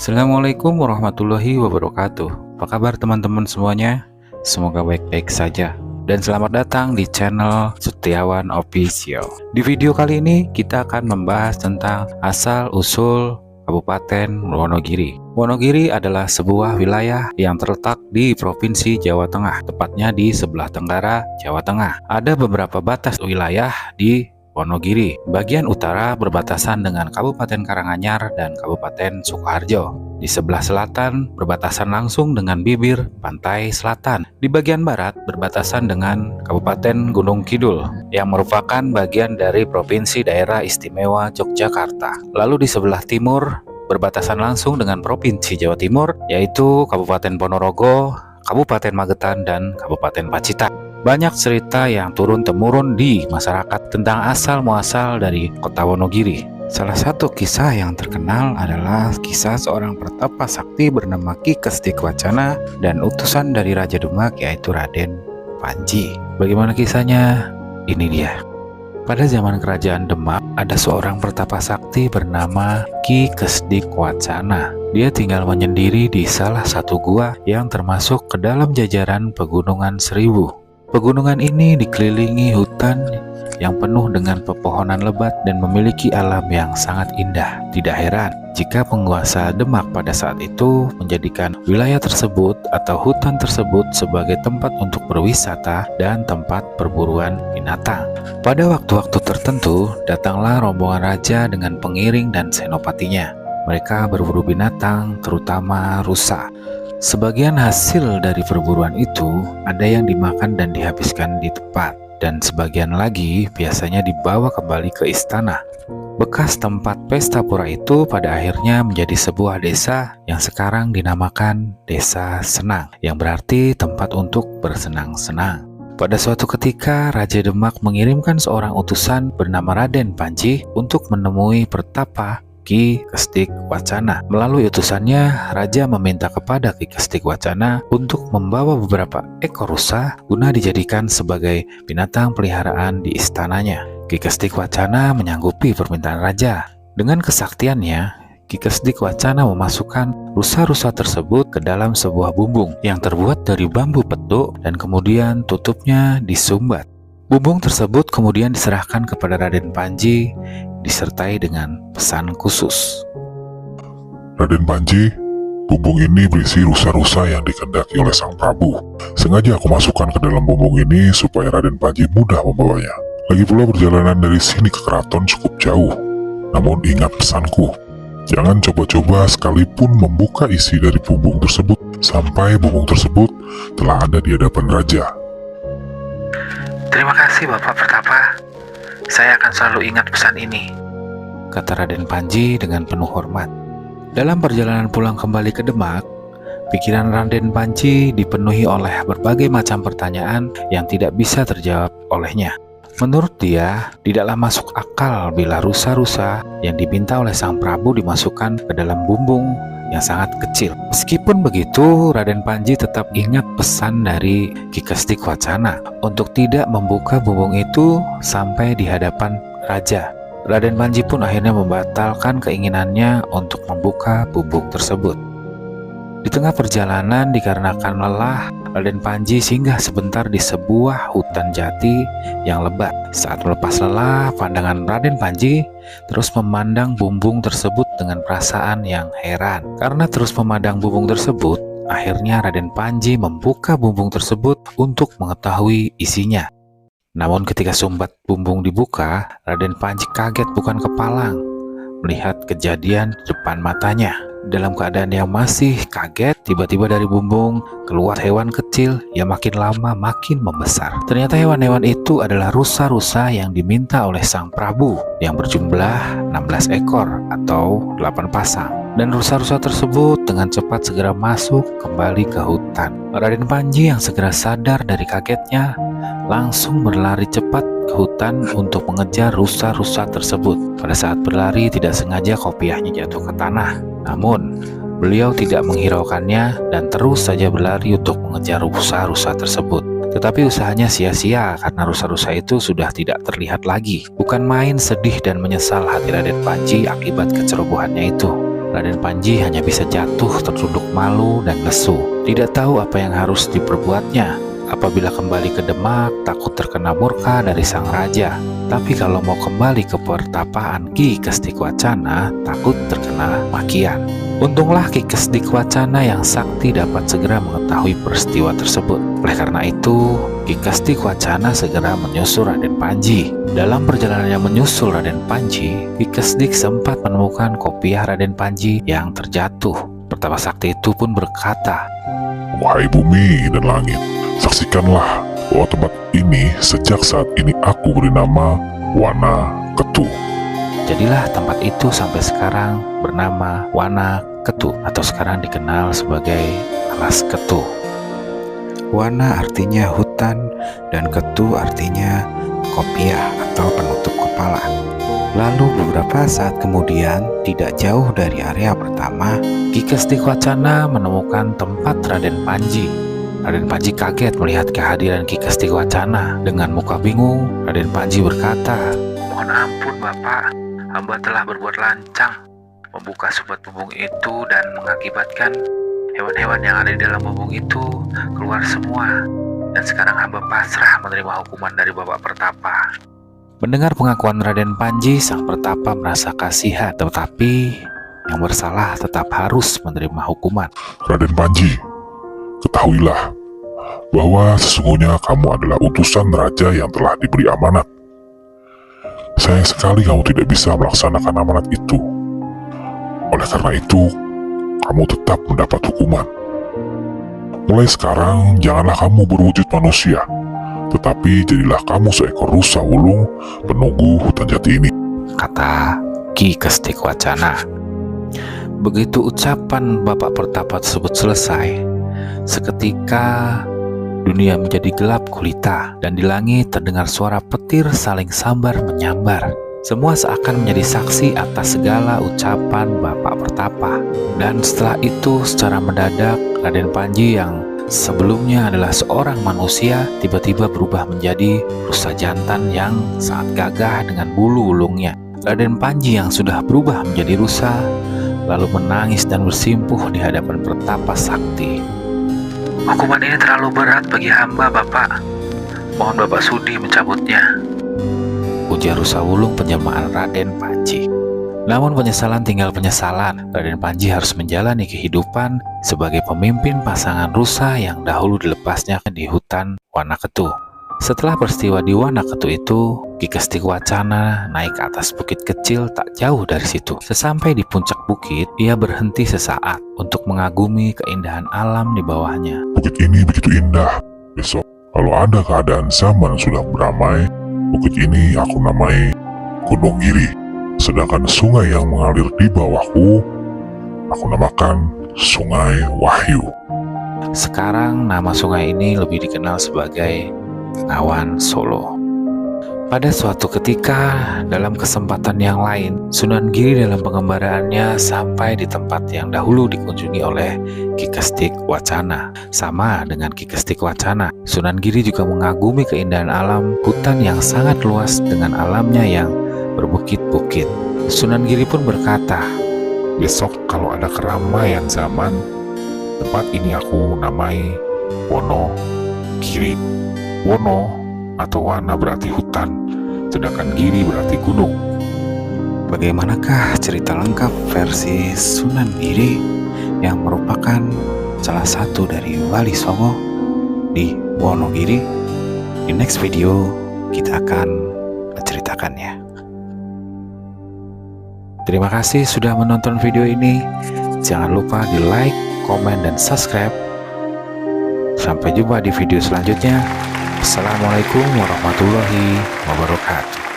Assalamualaikum warahmatullahi wabarakatuh. Apa kabar teman-teman semuanya? Semoga baik-baik saja. Dan selamat datang di channel Setiawan Official. Di video kali ini kita akan membahas tentang asal-usul Kabupaten Wonogiri. Wonogiri adalah sebuah wilayah yang terletak di Provinsi Jawa Tengah, tepatnya di sebelah tenggara Jawa Tengah. Ada beberapa batas wilayah di Wonogiri. Bagian utara berbatasan dengan Kabupaten Karanganyar dan Kabupaten Sukoharjo. Di sebelah selatan berbatasan langsung dengan bibir pantai selatan. Di bagian barat berbatasan dengan Kabupaten Gunung Kidul yang merupakan bagian dari Provinsi Daerah Istimewa Yogyakarta. Lalu di sebelah timur berbatasan langsung dengan Provinsi Jawa Timur, yaitu Kabupaten Ponorogo, Kabupaten Magetan, dan Kabupaten Pacitan. Banyak cerita yang turun-temurun di masyarakat tentang asal-muasal dari kota Wonogiri. Salah satu kisah yang terkenal adalah kisah seorang pertapa sakti bernama Ki Kestik Wacana dan utusan dari Raja Demak yaitu Raden Panji. Bagaimana kisahnya? Ini dia. Pada zaman kerajaan Demak, ada seorang pertapa sakti bernama Ki Kestik Wacana. Dia tinggal menyendiri di salah satu gua yang termasuk ke dalam jajaran Pegunungan Seribu. Pegunungan ini dikelilingi hutan yang penuh dengan pepohonan lebat dan memiliki alam yang sangat indah. Tidak heran jika penguasa Demak pada saat itu menjadikan wilayah tersebut atau hutan tersebut sebagai tempat untuk berwisata dan tempat perburuan binatang. Pada waktu-waktu tertentu, datanglah rombongan raja dengan pengiring dan senopatinya. Mereka berburu binatang, terutama rusa. Sebagian hasil dari perburuan itu ada yang dimakan dan dihabiskan di tempat, dan sebagian lagi biasanya dibawa kembali ke istana. Bekas tempat pesta pura itu pada akhirnya menjadi sebuah desa yang sekarang dinamakan Desa Senang, yang berarti tempat untuk bersenang-senang. Pada suatu ketika, Raja Demak mengirimkan seorang utusan bernama Raden Panji untuk menemui pertapa Ki Kestik Wacana. Melalui utusannya, Raja meminta kepada Ki Kestik Wacana untuk membawa beberapa ekor rusa guna dijadikan sebagai binatang peliharaan di istananya. Ki Kestik Wacana menyanggupi permintaan Raja. Dengan kesaktiannya, Ki Kestik Wacana memasukkan rusa-rusa tersebut ke dalam sebuah bumbung yang terbuat dari bambu petuk dan kemudian tutupnya disumbat. Bumbung tersebut kemudian diserahkan kepada Raden Panji disertai dengan pesan khusus. Raden Panji, bumbung ini berisi rusa-rusa yang dikehendaki oleh Sang Prabu. Sengaja aku masukkan ke dalam bumbung ini supaya Raden Panji mudah membawanya. Lagi pula perjalanan dari sini ke keraton cukup jauh. Namun ingat pesanku, jangan coba-coba sekalipun membuka isi dari bumbung tersebut sampai bumbung tersebut telah ada di hadapan Raja. Terima kasih Bapak Pertapa. Saya akan selalu ingat pesan ini, kata Raden Panji dengan penuh hormat. Dalam perjalanan pulang kembali ke Demak, pikiran Raden Panji dipenuhi oleh berbagai macam pertanyaan yang tidak bisa terjawab olehnya. Menurut dia, tidaklah masuk akal bila rusa-rusa yang diminta oleh Sang Prabu dimasukkan ke dalam bumbung yang sangat kecil. Meskipun begitu, Raden Panji tetap ingat pesan dari Ki Kestik Wacana untuk tidak membuka bumbung itu sampai di hadapan Raja. Raden Panji pun akhirnya membatalkan keinginannya untuk membuka bumbung tersebut. Di tengah perjalanan, dikarenakan lelah, Raden Panji singgah sebentar di sebuah hutan jati yang lebat. Saat melepas lelah, pandangan Raden Panji terus memandang bumbung tersebut dengan perasaan yang heran. Karena terus memandang bumbung tersebut, akhirnya Raden Panji membuka bumbung tersebut untuk mengetahui isinya. Namun ketika sumbat bumbung dibuka, Raden Panji kaget bukan kepalang melihat kejadian di depan matanya. Dalam keadaan yang masih kaget, tiba-tiba dari bumbung keluar hewan kecil yang makin lama makin membesar. Ternyata hewan-hewan itu adalah rusa-rusa yang diminta oleh Sang Prabu yang berjumlah 16 ekor atau 8 pasang. Dan rusa-rusa tersebut dengan cepat segera masuk kembali ke hutan. Raden Panji yang segera sadar dari kagetnya langsung berlari cepat ke hutan untuk mengejar rusa-rusa tersebut. Pada saat berlari, tidak sengaja kopiahnya jatuh ke tanah. Namun, beliau tidak menghiraukannya dan terus saja berlari untuk mengejar rusa-rusa tersebut. Tetapi usahanya sia-sia karena rusa-rusa itu sudah tidak terlihat lagi. Bukan main sedih dan menyesal hati Raden Panji akibat kecerobohannya itu. Raden Panji hanya bisa jatuh tertunduk malu dan lesu. Tidak tahu apa yang harus diperbuatnya. Apabila kembali ke Demak, takut terkena murka dari sang raja. Tapi kalau mau kembali ke pertapaan Ki Kestikewacana, takut terkena makian. Untunglah Ki Kestikewacana yang sakti dapat segera mengetahui peristiwa tersebut. Oleh karena itu, Ki Kestikewacana segera menyusul Raden Panji. Dalam perjalanannya menyusul Raden Panji, Ki Kestik sempat menemukan kopiah Raden Panji yang terjatuh. Pertapa sakti itu pun berkata, "Wahai bumi dan langit, saksikanlah bahwa tempat ini sejak saat ini aku beri nama Wana Ketu." Jadilah tempat itu sampai sekarang bernama Wana Ketu atau sekarang dikenal sebagai Alas Ketu. Wana artinya hutan dan Ketu artinya kopiah atau penutup kepala. Lalu beberapa saat kemudian, tidak jauh dari area pertama, Ki Kestikewacana menemukan tempat Raden Panji. Raden Panji kaget melihat kehadiran Ki Kestikewacana. Dengan muka bingung, Raden Panji berkata, "Mohon ampun Bapak, hamba telah berbuat lancang, membuka sobat bumbung itu dan mengakibatkan hewan-hewan yang ada di dalam bumbung itu keluar semua. Dan sekarang hamba pasrah menerima hukuman dari Bapak Pertapa." Mendengar pengakuan Raden Panji, sang Pertapa merasa kasihan, tetapi yang bersalah tetap harus menerima hukuman. "Raden Panji, ketahuilah bahwa sesungguhnya kamu adalah utusan raja yang telah diberi amanat. Sayang sekali kamu tidak bisa melaksanakan amanat itu. Oleh karena itu, kamu tetap mendapat hukuman. Mulai sekarang, janganlah kamu berwujud manusia, tetapi jadilah kamu seekor rusa wulung penunggu hutan jati ini," kata Ki Kestikewacana. Begitu ucapan Bapak Pertapa tersebut selesai, seketika dunia menjadi gelap gulita dan di langit terdengar suara petir saling sambar menyambar. Semua seakan menjadi saksi atas segala ucapan Bapak Pertapa. Dan setelah itu secara mendadak Raden Panji yang sebelumnya adalah seorang manusia tiba-tiba berubah menjadi rusa jantan yang sangat gagah dengan bulu ulungnya. Raden Panji yang sudah berubah menjadi rusa lalu menangis dan bersimpuh di hadapan Pertapa sakti. "Hukuman ini terlalu berat bagi hamba, Bapak. Mohon Bapak sudi mencabutnya," ujar rusa wulung penjelmaan Raden Panji. Namun penyesalan tinggal penyesalan. Raden Panji harus menjalani kehidupan sebagai pemimpin pasangan rusa yang dahulu dilepasnya di hutan Wana Ketu. Setelah peristiwa di Wana Ketu itu, Ki Kestikewacana naik ke atas bukit kecil tak jauh dari situ. Sesampai di puncak bukit, ia berhenti sesaat untuk mengagumi keindahan alam di bawahnya. "Bukit ini begitu indah. Besok, kalau ada keadaan zaman sudah beramai, bukit ini aku namai Gunung Giri. Sedangkan sungai yang mengalir di bawahku, aku namakan Sungai Wahyu." Sekarang nama sungai ini lebih dikenal sebagai Bengawan Solo. Pada suatu ketika, dalam kesempatan yang lain, Sunan Giri dalam pengembaraannya sampai di tempat yang dahulu dikunjungi oleh Ki Kestikewacana. Sama dengan Ki Kestikewacana, Sunan Giri juga mengagumi keindahan alam hutan yang sangat luas dengan alamnya yang berbukit-bukit. Sunan Giri pun berkata, "Besok kalau ada keramaian zaman, tempat ini aku namai Wono Giri." Wono atau Wana berarti hutan, sedangkan Giri berarti gunung. Bagaimanakah cerita lengkap versi Sunan Giri yang merupakan salah satu dari Wali Songo di Wonogiri? Di next video kita akan menceritakannya. Terima kasih sudah menonton video ini. Jangan lupa di like, komen, dan subscribe. Sampai jumpa di video selanjutnya. Assalamualaikum warahmatullahi wabarakatuh.